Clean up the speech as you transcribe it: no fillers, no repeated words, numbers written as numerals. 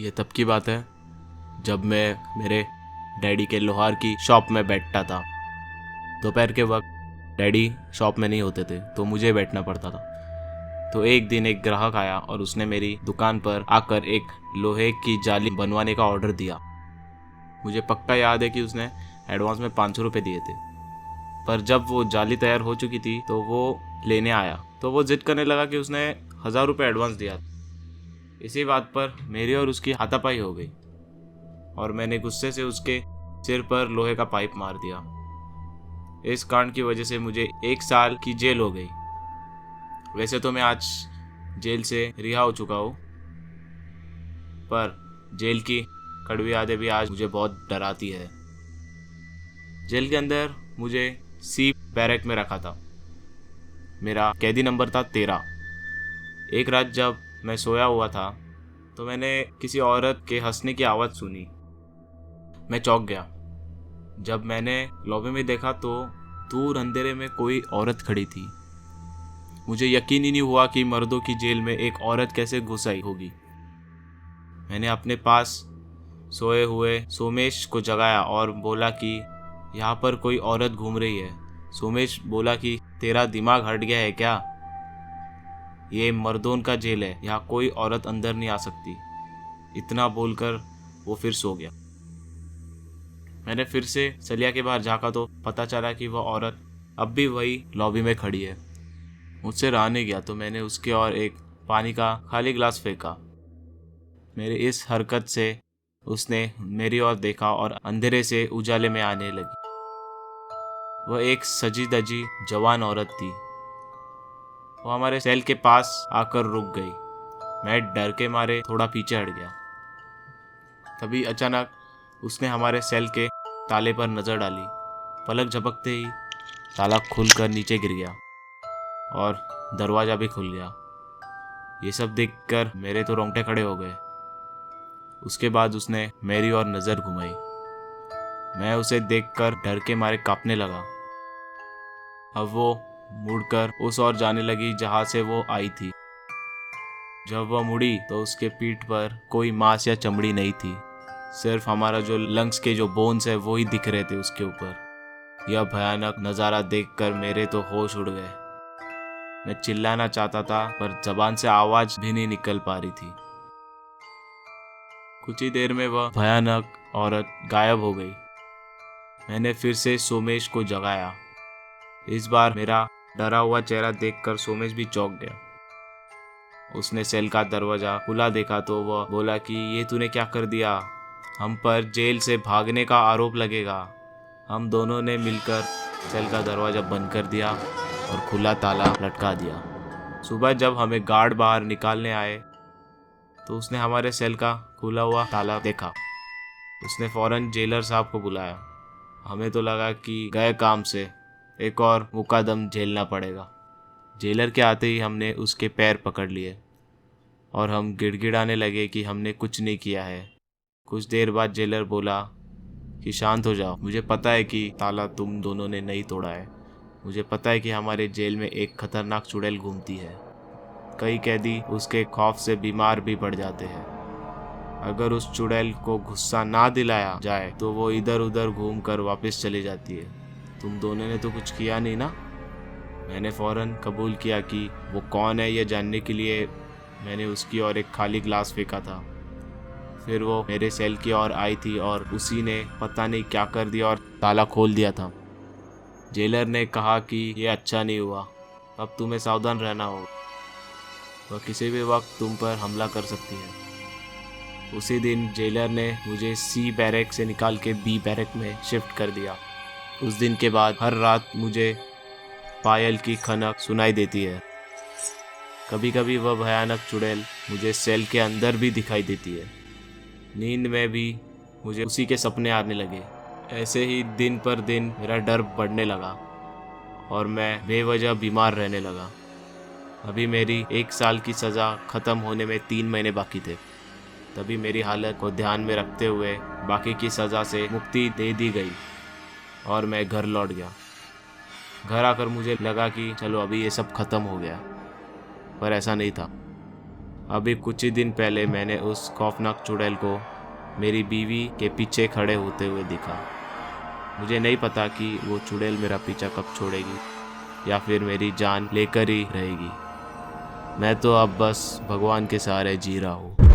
ये तब की बात है जब मैं मेरे डैडी के लोहार की शॉप में बैठता था। दोपहर के वक्त डैडी शॉप में नहीं होते थे तो मुझे बैठना पड़ता था। तो एक दिन एक ग्राहक आया और उसने मेरी दुकान पर आकर एक लोहे की जाली बनवाने का ऑर्डर दिया। मुझे पक्का याद है कि उसने एडवांस में 500 रुपये दिए थे। पर जब वो जाली तैयार हो चुकी थी तो वो लेने आया तो वो जिद करने लगा कि उसने 1000 रुपये एडवांस दिया। इसी बात पर मेरी और उसकी हाथापाई हो गई और मैंने गुस्से से उसके सिर पर लोहे का पाइप मार दिया। इस कांड की वजह से मुझे 1 साल की जेल हो गई। वैसे तो मैं आज जेल से रिहा हो चुका हूँ, पर जेल की कड़वी यादें भी आज मुझे बहुत डराती है। जेल के अंदर मुझे सी बैरक में रखा था। मेरा कैदी नंबर था 13। एक रात जब मैं सोया हुआ था तो मैंने किसी औरत के हंसने की आवाज़ सुनी। मैं चौंक गया। जब मैंने लॉबी में देखा तो दूर अंधेरे में कोई औरत खड़ी थी। मुझे यकीन ही नहीं हुआ कि मर्दों की जेल में एक औरत कैसे घुस आई होगी। मैंने अपने पास सोए हुए सोमेश को जगाया और बोला कि यहाँ पर कोई औरत घूम रही है। सोमेश बोला कि तेरा दिमाग हट गया है क्या? ये मर्दों का जेल है, यहाँ कोई औरत अंदर नहीं आ सकती। इतना बोलकर वो फिर सो गया। मैंने फिर से सलिया के बाहर झाँका तो पता चला कि वह औरत अब भी वही लॉबी में खड़ी है। मुझसे रहा नहीं गया तो मैंने उसके और एक पानी का खाली ग्लास फेंका। मेरी इस हरकत से उसने मेरी ओर देखा और अंधेरे से उजाले में आने लगी। वह एक सजी धजी जवान औरत थी। वो हमारे सेल के पास आकर रुक गई। मैं डर के मारे थोड़ा पीछे हट गया। तभी अचानक उसने हमारे सेल के ताले पर नजर डाली। पलक झपकते ही ताला खुलकर नीचे गिर गया और दरवाजा भी खुल गया। ये सब देखकर मेरे तो रोंगटे खड़े हो गए। उसके बाद उसने मेरी ओर नजर घुमाई। मैं उसे देखकर डर के मारे कांपने लगा। अब वो मुड़कर उस ओर जाने लगी जहां से वो आई थी। जब वह मुड़ी तो उसके पीठ पर कोई मांस या चमड़ी नहीं थी। सिर्फ हमारा जो लंग्स के जो बोन्स है वो ही दिख रहे थे उसके ऊपर। यह भयानक नज़ारा देखकर मेरे तो होश उड़ गए। मैं चिल्लाना चाहता था पर जबान से आवाज भी नहीं निकल पा रही थी। कुछ ही देर में वह भयानक औरत गायब हो गई। मैंने फिर से सोमेश को जगाया। इस बार मेरा डरा हुआ चेहरा देखकर सोमेश भी चौंक गया। उसने सेल का दरवाजा खुला देखा तो वह बोला कि ये तूने क्या कर दिया? हम पर जेल से भागने का आरोप लगेगा। हम दोनों ने मिलकर सेल का दरवाजा बंद कर दिया और खुला ताला लटका दिया। सुबह जब हमें गार्ड बाहर निकालने आए तो उसने हमारे सेल का खुला हुआ ताला देखा। उसने फौरन जेलर साहब को बुलाया। हमें तो लगा कि गए काम से, एक और मुकदम झेलना पड़ेगा। जेलर के आते ही हमने उसके पैर पकड़ लिए और हम गिड़गिड़ाने लगे कि हमने कुछ नहीं किया है। कुछ देर बाद जेलर बोला कि शांत हो जाओ, मुझे पता है कि ताला तुम दोनों ने नहीं तोड़ा है। मुझे पता है कि हमारे जेल में एक खतरनाक चुड़ैल घूमती है। कई कैदी उसके खौफ से बीमार भी पड़ जाते हैं। अगर उस चुड़ैल को गुस्सा ना दिलाया जाए तो वो इधर उधर घूम कर वापस चली जाती है। तुम दोनों ने तो कुछ किया नहीं ना? मैंने फौरन कबूल किया कि वो कौन है यह जानने के लिए मैंने उसकी ओर एक खाली ग्लास फेंका था। फिर वो मेरे सेल की ओर आई थी और उसी ने पता नहीं क्या कर दिया और ताला खोल दिया था। जेलर ने कहा कि यह अच्छा नहीं हुआ, अब तुम्हें सावधान रहना होगा। वह किसी भी वक्त तुम पर हमला कर सकती है। उसी दिन जेलर ने मुझे सी बैरक से निकाल के बी बैरक में शिफ्ट कर दिया। उस दिन के बाद हर रात मुझे पायल की खनक सुनाई देती है। कभी कभी वह भयानक चुड़ैल मुझे सेल के अंदर भी दिखाई देती है। नींद में भी मुझे उसी के सपने आने लगे। ऐसे ही दिन पर दिन मेरा डर बढ़ने लगा और मैं बेवजह बीमार रहने लगा। अभी मेरी 1 साल की सज़ा ख़त्म होने में 3 महीने बाकी थे। तभी मेरी हालत को ध्यान में रखते हुए बाकी की सज़ा से मुक्ति दे दी गई और मैं घर लौट गया। घर आकर मुझे लगा कि चलो अभी ये सब ख़त्म हो गया, पर ऐसा नहीं था। अभी कुछ ही दिन पहले मैंने उस खौफनाक चुड़ैल को मेरी बीवी के पीछे खड़े होते हुए देखा। मुझे नहीं पता कि वो चुड़ैल मेरा पीछा कब छोड़ेगी या फिर मेरी जान लेकर ही रहेगी। मैं तो अब बस भगवान के सहारे जी रहा हूँ।